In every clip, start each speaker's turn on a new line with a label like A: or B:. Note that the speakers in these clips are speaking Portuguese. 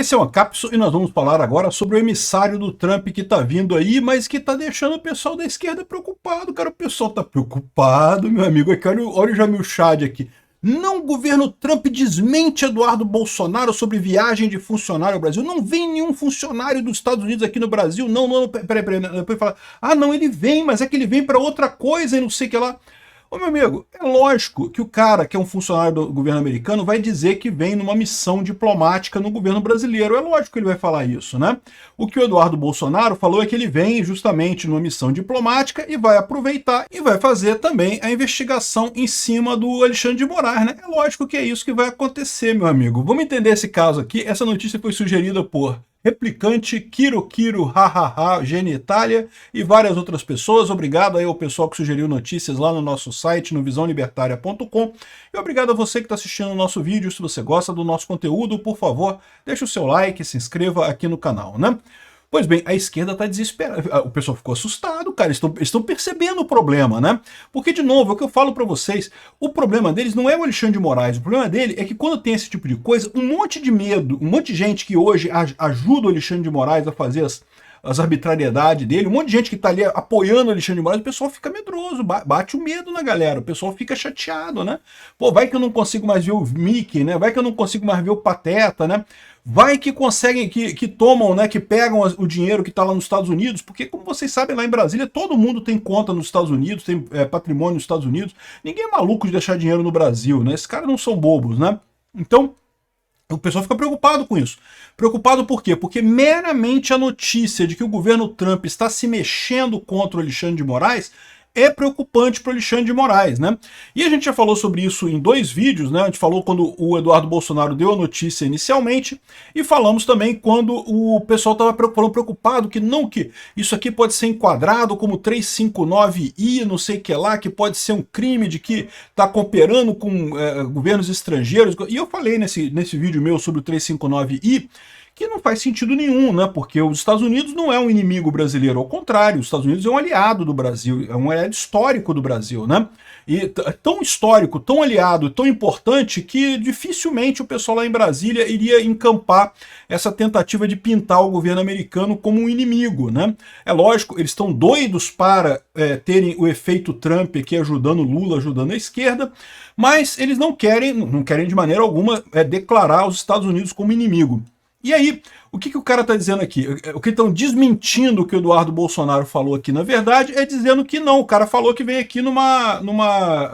A: Esse é uma cápsula e nós vamos falar agora sobre o emissário do Trump que tá vindo aí, mas que tá deixando o pessoal da esquerda preocupado, cara. O pessoal tá preocupado, meu amigo. Aqui, olha o Jamil Chad aqui. Não, o governo Trump desmente Eduardo Bolsonaro sobre viagem de funcionário ao Brasil. Não vem nenhum funcionário dos Estados Unidos aqui no Brasil. Não, peraí. Depois fala, não, ele vem, mas é que ele vem para outra coisa e não sei o que lá. Ô, meu amigo, é lógico que o cara que é um funcionário do governo americano vai dizer que vem numa missão diplomática no governo brasileiro. É lógico que ele vai falar isso, né? O que o Eduardo Bolsonaro falou é que ele vem justamente numa missão diplomática e vai aproveitar e vai fazer também a investigação em cima do Alexandre de Moraes, né? É lógico que é isso que vai acontecer, meu amigo. Vamos entender esse caso aqui. Essa notícia foi sugerida por Replicante, Kiro, hahaha, Genitalia e várias outras pessoas. Obrigado aí ao pessoal que sugeriu notícias lá no nosso site, no visãolibertaria.com. E obrigado a você que está assistindo o nosso vídeo. Se você gosta do nosso conteúdo, por favor, deixe o seu like, se inscreva aqui no canal, né? Pois bem, a esquerda está desesperada. O pessoal ficou assustado, cara. Estão percebendo o problema, né? Porque, de novo, é o que eu falo para vocês, o problema deles não é o Alexandre de Moraes. O problema dele é que quando tem esse tipo de coisa, um monte de medo, um monte de gente que hoje ajuda o Alexandre de Moraes a fazer as arbitrariedades dele, um monte de gente que está ali apoiando o Alexandre de Moraes, o pessoal fica medroso, bate o medo na galera, o pessoal fica chateado, né? Pô, vai que eu não consigo mais ver o Mickey, né? Vai que eu não consigo mais ver o Pateta, né? Vai que conseguem, que tomam, né, que pegam o dinheiro que está lá nos Estados Unidos, porque, como vocês sabem, lá em Brasília, todo mundo tem conta nos Estados Unidos, tem patrimônio nos Estados Unidos, ninguém é maluco de deixar dinheiro no Brasil, né? Esses caras não são bobos, né? Então, o pessoal fica preocupado com isso. Preocupado por quê? Porque meramente a notícia de que o governo Trump está se mexendo contra o Alexandre de Moraes é preocupante para o Alexandre de Moraes, né? E a gente já falou sobre isso em 2 vídeos, né? A gente falou quando o Eduardo Bolsonaro deu a notícia inicialmente e falamos também quando o pessoal estava preocupado que isso aqui pode ser enquadrado como 359I, não sei o que lá, que pode ser um crime de que está cooperando com governos estrangeiros. E eu falei nesse vídeo meu sobre o 359I, que não faz sentido nenhum, né? Porque os Estados Unidos não é um inimigo brasileiro, ao contrário, os Estados Unidos é um aliado do Brasil, é um aliado histórico do Brasil, né? E tão histórico, tão aliado, tão importante que dificilmente o pessoal lá em Brasília iria encampar essa tentativa de pintar o governo americano como um inimigo, né? É lógico, eles estão doidos para terem o efeito Trump aqui ajudando Lula, ajudando a esquerda, mas eles não querem de maneira alguma declarar os Estados Unidos como inimigo. E aí, o que o cara está dizendo aqui? O que estão desmentindo o que o Eduardo Bolsonaro falou aqui, na verdade, é dizendo que não. O cara falou que vem aqui numa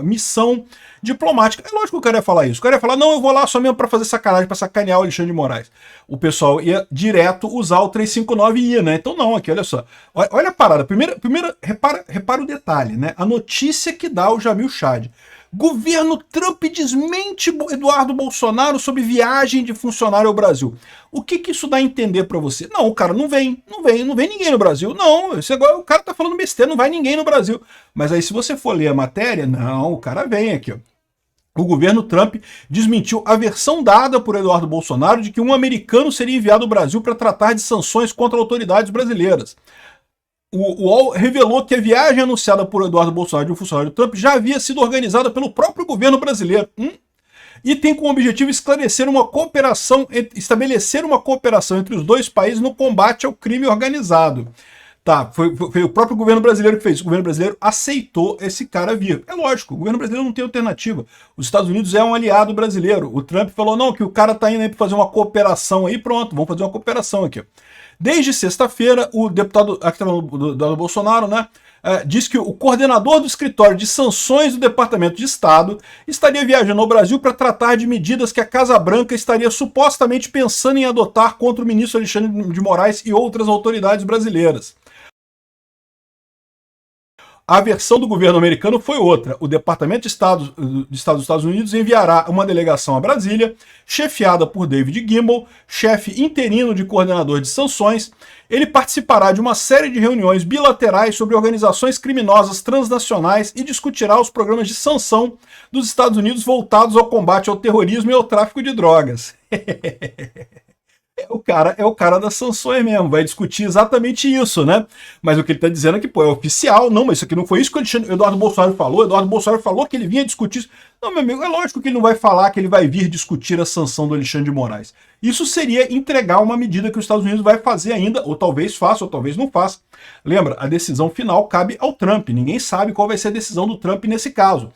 A: missão diplomática. É lógico que o cara ia falar isso. O cara ia falar, não, eu vou lá só mesmo para fazer sacanagem, para sacanear o Alexandre de Moraes. O pessoal ia direto usar o 359I, né? Então não, aqui, olha só. Olha a parada. Primeiro repara o detalhe, né? A notícia que dá o Jamil Chad. Governo Trump desmente Eduardo Bolsonaro sobre viagem de funcionário ao Brasil. O que isso dá a entender para você? Não, o cara não vem ninguém no Brasil. Não, o cara tá falando besteira, não vai ninguém no Brasil. Mas aí se você for ler a matéria, não, o cara vem aqui, ó. O governo Trump desmentiu a versão dada por Eduardo Bolsonaro de que um americano seria enviado ao Brasil para tratar de sanções contra autoridades brasileiras. O UOL revelou que a viagem anunciada por Eduardo Bolsonaro de um funcionário do Trump já havia sido organizada pelo próprio governo brasileiro. E tem como objetivo estabelecer uma cooperação entre os dois países no combate ao crime organizado. Tá, foi o próprio governo brasileiro que fez isso. O governo brasileiro aceitou esse cara vir. É lógico, o governo brasileiro não tem alternativa. Os Estados Unidos é um aliado brasileiro. O Trump falou, não, que o cara tá indo aí para fazer uma cooperação aí, pronto, vamos fazer uma cooperação aqui. Desde sexta-feira, o deputado, aqui tá do Bolsonaro, né, diz que o coordenador do escritório de sanções do Departamento de Estado estaria viajando ao Brasil para tratar de medidas que a Casa Branca estaria supostamente pensando em adotar contra o ministro Alexandre de Moraes e outras autoridades brasileiras. A versão do governo americano foi outra. O Departamento de Estado dos Estados Unidos enviará uma delegação a Brasília, chefiada por David Gimble, chefe interino de coordenador de sanções. Ele participará de uma série de reuniões bilaterais sobre organizações criminosas transnacionais e discutirá os programas de sanção dos Estados Unidos voltados ao combate ao terrorismo e ao tráfico de drogas. É o cara das sanções mesmo, vai discutir exatamente isso, né? Mas o que ele está dizendo é que, pô, é oficial. Não, mas isso aqui não foi isso que o Eduardo Bolsonaro falou. Eduardo Bolsonaro falou que ele vinha discutir isso. Não, meu amigo, é lógico que ele não vai falar que ele vai vir discutir a sanção do Alexandre de Moraes. Isso seria entregar uma medida que os Estados Unidos vai fazer ainda, ou talvez faça, ou talvez não faça. Lembra, a decisão final cabe ao Trump. Ninguém sabe qual vai ser a decisão do Trump nesse caso.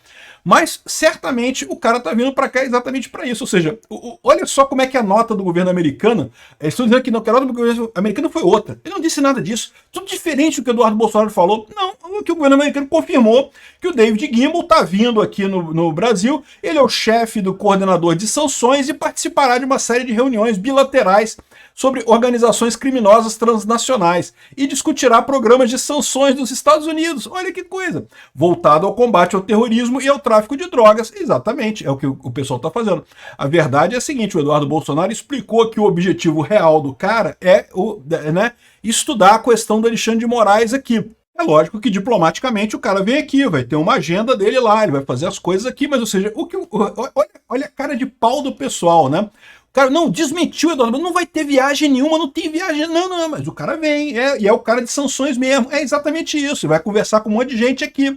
A: Mas, certamente, o cara tá vindo para cá exatamente para isso. Ou seja, olha só como é que a nota do governo americano... Eles estão dizendo que, não, que a nota do governo americano foi outra. Ele não disse nada disso. Tudo diferente do que o Eduardo Bolsonaro falou. Não, o que o governo americano confirmou que o David Gimble tá vindo aqui no Brasil. Ele é o chefe do coordenador de sanções e participará de uma série de reuniões bilaterais sobre organizações criminosas transnacionais e discutirá programas de sanções dos Estados Unidos. Olha que coisa! Voltado ao combate ao terrorismo e ao tráfico de drogas. Exatamente, é o que o pessoal está fazendo. A verdade é a seguinte, o Eduardo Bolsonaro explicou que o objetivo real do cara é estudar a questão do Alexandre de Moraes aqui. É lógico que diplomaticamente o cara vem aqui, vai ter uma agenda dele lá, ele vai fazer as coisas aqui, mas ou seja, olha a cara de pau do pessoal, né? Cara, não, desmentiu, Eduardo, não vai ter viagem nenhuma, não tem viagem, não, mas o cara vem, e é o cara de sanções mesmo, é exatamente isso, vai conversar com um monte de gente aqui.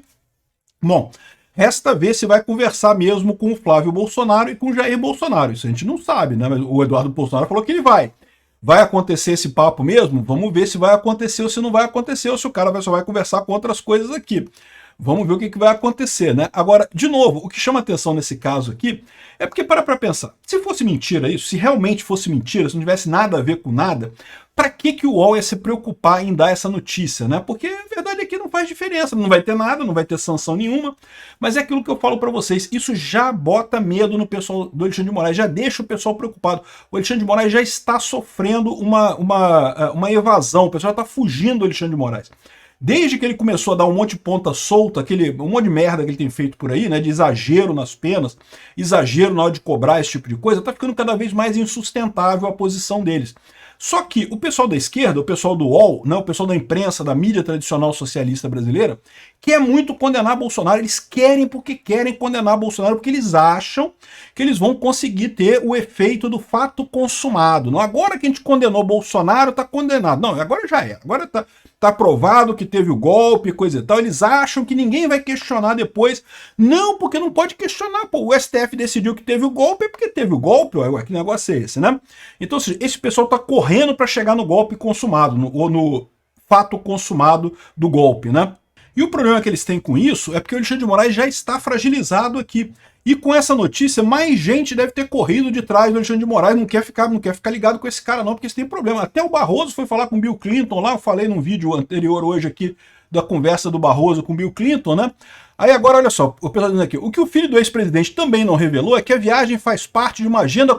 A: Bom, resta ver se vai conversar mesmo com o Flávio Bolsonaro e com o Jair Bolsonaro, isso a gente não sabe, né, mas o Eduardo Bolsonaro falou que ele vai. Vai acontecer esse papo mesmo? Vamos ver se vai acontecer ou se não vai acontecer, ou se o cara só vai conversar com outras coisas aqui. Vamos ver o que vai acontecer, né? Agora, de novo, o que chama atenção nesse caso aqui é porque para pensar, se fosse mentira isso, se realmente fosse mentira, se não tivesse nada a ver com nada, para que o UOL ia se preocupar em dar essa notícia, né? Porque a verdade é que não faz diferença, não vai ter nada, não vai ter sanção nenhuma, mas é aquilo que eu falo para vocês, isso já bota medo no pessoal do Alexandre de Moraes, já deixa o pessoal preocupado. O Alexandre de Moraes já está sofrendo uma evasão, o pessoal já está fugindo do Alexandre de Moraes. Desde que ele começou a dar um monte de ponta solta, um monte de merda que ele tem feito por aí, né, de exagero nas penas, exagero na hora de cobrar esse tipo de coisa, tá ficando cada vez mais insustentável a posição deles. Só que o pessoal da esquerda, o pessoal do UOL, né, o pessoal da imprensa, da mídia tradicional socialista brasileira, quer muito condenar Bolsonaro, eles querem porque querem condenar Bolsonaro, porque eles acham que eles vão conseguir ter o efeito do fato consumado. Não, agora que a gente condenou Bolsonaro, tá condenado. Não, agora já é, agora tá provado que teve o golpe, coisa e tal, eles acham que ninguém vai questionar depois. Não, porque não pode questionar, pô, o STF decidiu que teve o golpe, é porque teve o golpe, ué, que negócio é esse, né? Então, esse pessoal tá correndo para chegar no golpe consumado, ou no fato consumado do golpe, né? E o problema que eles têm com isso é porque o Alexandre de Moraes já está fragilizado aqui. E com essa notícia, mais gente deve ter corrido de trás do Alexandre de Moraes, não quer ficar ligado com esse cara não, porque isso tem problema. Até o Barroso foi falar com o Bill Clinton lá, eu falei num vídeo anterior hoje aqui, da conversa do Barroso com o Bill Clinton, né? Aí agora, olha só, o pessoal dizendo aqui, o que o filho do ex-presidente também não revelou é que a viagem faz parte de uma agenda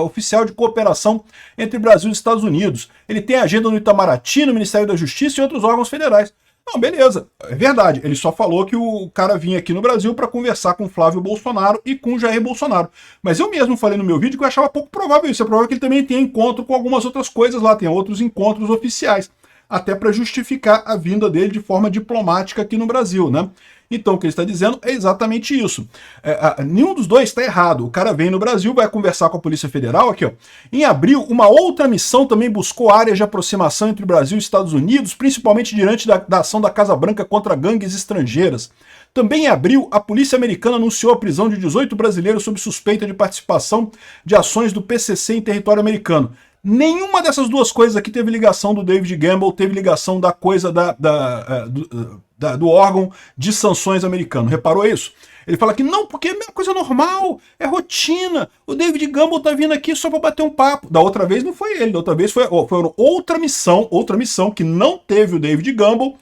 A: oficial de cooperação entre Brasil e Estados Unidos. Ele tem agenda no Itamaraty, no Ministério da Justiça e outros órgãos federais. Não, beleza, é verdade. Ele só falou que o cara vinha aqui no Brasil para conversar com o Flávio Bolsonaro e com o Jair Bolsonaro. Mas eu mesmo falei no meu vídeo que eu achava pouco provável isso. É provável que ele também tenha encontro com algumas outras coisas lá, tenha outros encontros oficiais, até para justificar a vinda dele de forma diplomática aqui no Brasil, né? Então, o que ele está dizendo é exatamente isso. Nenhum dos dois está errado. O cara vem no Brasil, vai conversar com a Polícia Federal. Aqui, ó. Em abril, uma outra missão também buscou áreas de aproximação entre o Brasil e os Estados Unidos, principalmente diante da ação da Casa Branca contra gangues estrangeiras. Também em abril, a polícia americana anunciou a prisão de 18 brasileiros sob suspeita de participação de ações do PCC em território americano. Nenhuma dessas duas coisas aqui teve ligação do David Gimble, teve ligação da coisa do órgão de sanções americano. Reparou isso? Ele fala que não, porque é uma coisa normal, é rotina. O David Gimble tá vindo aqui só para bater um papo. Da outra vez não foi ele, da outra vez foi outra missão que não teve o David Gimble,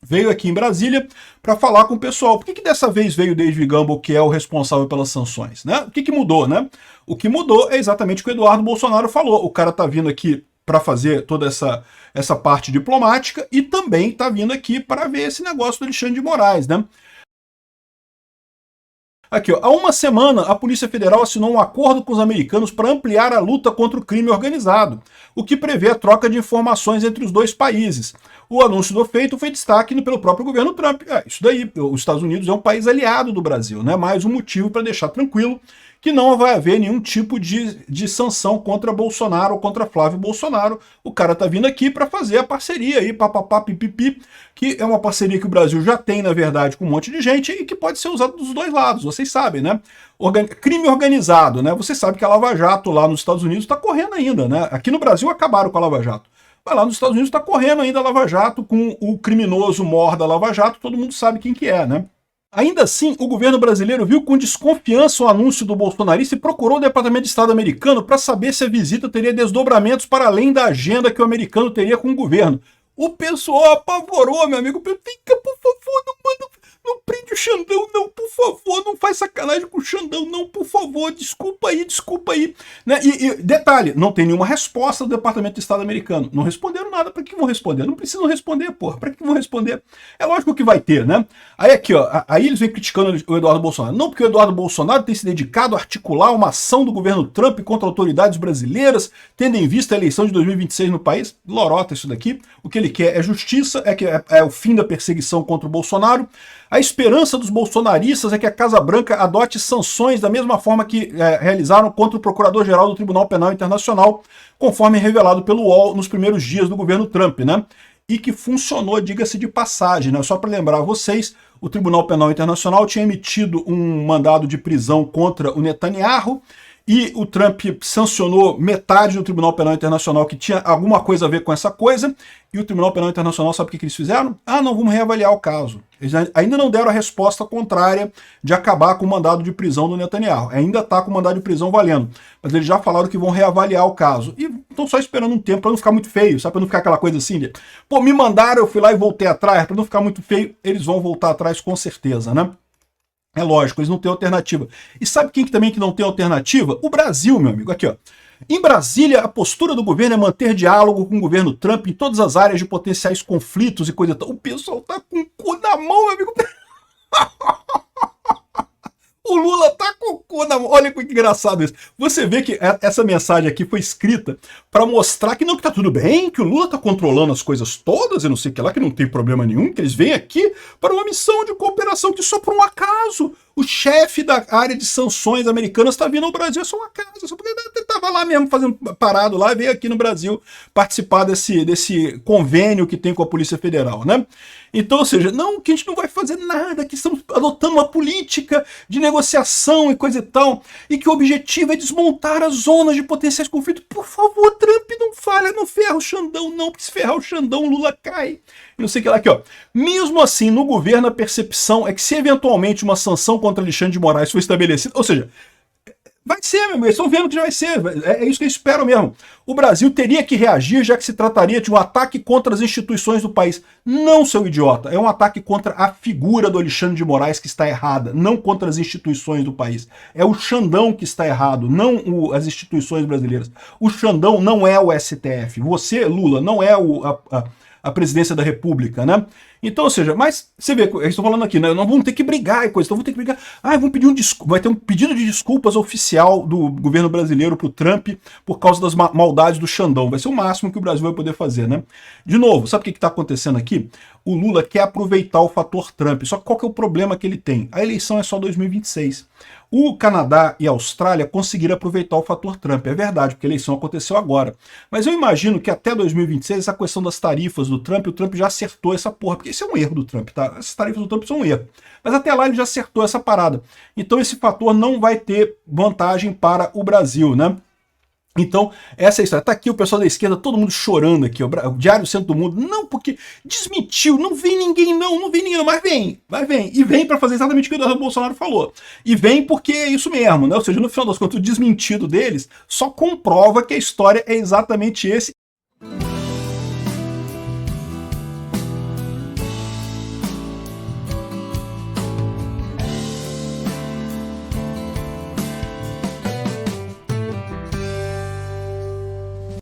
A: veio aqui em Brasília para falar com o pessoal. Por que dessa vez veio o David Gimble, que é o responsável pelas sanções, né? O que mudou, né? O que mudou é exatamente o que o Eduardo Bolsonaro falou. O cara tá vindo aqui para fazer toda essa parte diplomática e também tá vindo aqui para ver esse negócio do Alexandre de Moraes, né? Aqui, ó, há uma semana, a Polícia Federal assinou um acordo com os americanos para ampliar a luta contra o crime organizado, o que prevê a troca de informações entre os dois países. O anúncio do feito foi destaque pelo próprio governo Trump. Isso daí, os Estados Unidos é um país aliado do Brasil, né? Mais um motivo para deixar tranquilo que não vai haver nenhum tipo de sanção contra Bolsonaro ou contra Flávio Bolsonaro. O cara tá vindo aqui para fazer a parceria aí, papapá, pipipi, que é uma parceria que o Brasil já tem, na verdade, com um monte de gente e que pode ser usado dos dois lados, vocês sabem, né? Crime organizado, né? Você sabe que a Lava Jato lá nos Estados Unidos está correndo ainda, né? Aqui no Brasil acabaram com a Lava Jato. Mas lá nos Estados Unidos está correndo ainda a Lava Jato com o criminoso mor da Lava Jato, todo mundo sabe quem que é, né? Ainda assim, o governo brasileiro viu com desconfiança o anúncio do bolsonarista e procurou o Departamento de Estado americano para saber se a visita teria desdobramentos para além da agenda que o americano teria com o governo. O pessoal apavorou, meu amigo. Fica, por favor, não manda, não prende o Xandão, não, por favor, não faz sacanagem com o Xandão, não, por favor, desculpa aí. Né? E detalhe, não tem nenhuma resposta do Departamento de Estado americano. Não responderam nada, para que vão responder? Não precisam responder, porra, para que vão responder? É lógico que vai ter, né? Aí aqui, ó, aí eles vêm criticando o Eduardo Bolsonaro. Não, porque o Eduardo Bolsonaro tem se dedicado a articular uma ação do governo Trump contra autoridades brasileiras, tendo em vista a eleição de 2026 no país. Lorota isso daqui. O que ele quer é justiça, é o fim da perseguição contra o Bolsonaro. A esperança dos bolsonaristas é que a Casa Branca adote sanções da mesma forma que realizaram contra o Procurador-Geral do Tribunal Penal Internacional, conforme revelado pelo UOL nos primeiros dias do governo Trump, né? E que funcionou, diga-se de passagem, né? Só para lembrar vocês, o Tribunal Penal Internacional tinha emitido um mandado de prisão contra o Netanyahu, e o Trump sancionou metade do Tribunal Penal Internacional que tinha alguma coisa a ver com essa coisa, e o Tribunal Penal Internacional, sabe o que eles fizeram? Ah, não, vamos reavaliar o caso. Eles ainda não deram a resposta contrária de acabar com o mandado de prisão do Netanyahu. Ainda está com o mandado de prisão valendo. Mas eles já falaram que vão reavaliar o caso. E estão só esperando um tempo para não ficar muito feio, sabe? Para não ficar aquela coisa assim de, pô, me mandaram, eu fui lá e voltei atrás. Para não ficar muito feio, eles vão voltar atrás com certeza, né? É lógico, eles não têm alternativa. E sabe quem que também que não tem alternativa? O Brasil, meu amigo. Aqui, ó. Em Brasília, a postura do governo é manter diálogo com o governo Trump em todas as áreas de potenciais conflitos e coisa tal. O pessoal tá com o cu na mão, meu amigo. O Lula tá com o cu na mão. Olha que engraçado isso. Você vê que essa mensagem aqui foi escrita para mostrar que não, que tá tudo bem, que o Lula tá controlando as coisas todas e não sei o que lá, que não tem problema nenhum, que eles vêm aqui para uma missão de cooperação que só por um acaso o chefe da área de sanções americanas está vindo ao Brasil, é só uma acaso, só porque ele estava lá mesmo fazendo parado lá e veio aqui no Brasil participar desse convênio que tem com a Polícia Federal, né? Então, ou seja, não, que a gente não vai fazer nada, que estamos adotando uma política de negociação e coisa e tal, e que o objetivo é desmontar as zonas de potenciais conflitos. Por favor, Trump, não falha, não ferra o Xandão, não, porque se ferrar o Xandão, o Lula cai. E não sei o que lá, aqui, ó. Mesmo assim, no governo, a percepção é que se eventualmente uma sanção contra Alexandre de Moraes for estabelecida, ou seja, vai ser, meu amigo, eles estão vendo que já vai ser, é isso que eles esperam mesmo. O Brasil teria que reagir, já que se trataria de um ataque contra as instituições do país. Não, seu idiota, é um ataque contra a figura do Alexandre de Moraes que está errada, não contra as instituições do país. É o Xandão que está errado, não as instituições brasileiras. O Xandão não é o STF. Você, Lula, não é a presidência da República, né? Então, ou seja, mas você vê, eles estão falando aqui, né? Nós vamos ter que brigar e coisa, então vamos ter que brigar. Ah, vamos pedir vai ter um pedido de desculpas oficial do governo brasileiro pro Trump por causa das maldades do Xandão. Vai ser o máximo que o Brasil vai poder fazer, né? De novo, sabe o que está acontecendo aqui? O Lula quer aproveitar o fator Trump, só que qual que é o problema que ele tem? A eleição é só 2026. O Canadá e a Austrália conseguiram aproveitar o fator Trump, é verdade, porque a eleição aconteceu agora. Mas eu imagino que até 2026, essa questão das tarifas do Trump, o Trump já acertou essa porra, porque isso é um erro do Trump, tá? Essas tarifas do Trump são um erro. Mas até lá ele já acertou essa parada. Então esse fator não vai ter vantagem para o Brasil, né? Então, essa é a história. Tá aqui o pessoal da esquerda, todo mundo chorando aqui, o Diário Centro do Mundo. Não, porque desmentiu, não vem ninguém não vem ninguém não, mas vem. E vem para fazer exatamente o que o Eduardo Bolsonaro falou. E vem porque é isso mesmo, né? Ou seja, no final das contas, o desmentido deles só comprova que a história é exatamente esse.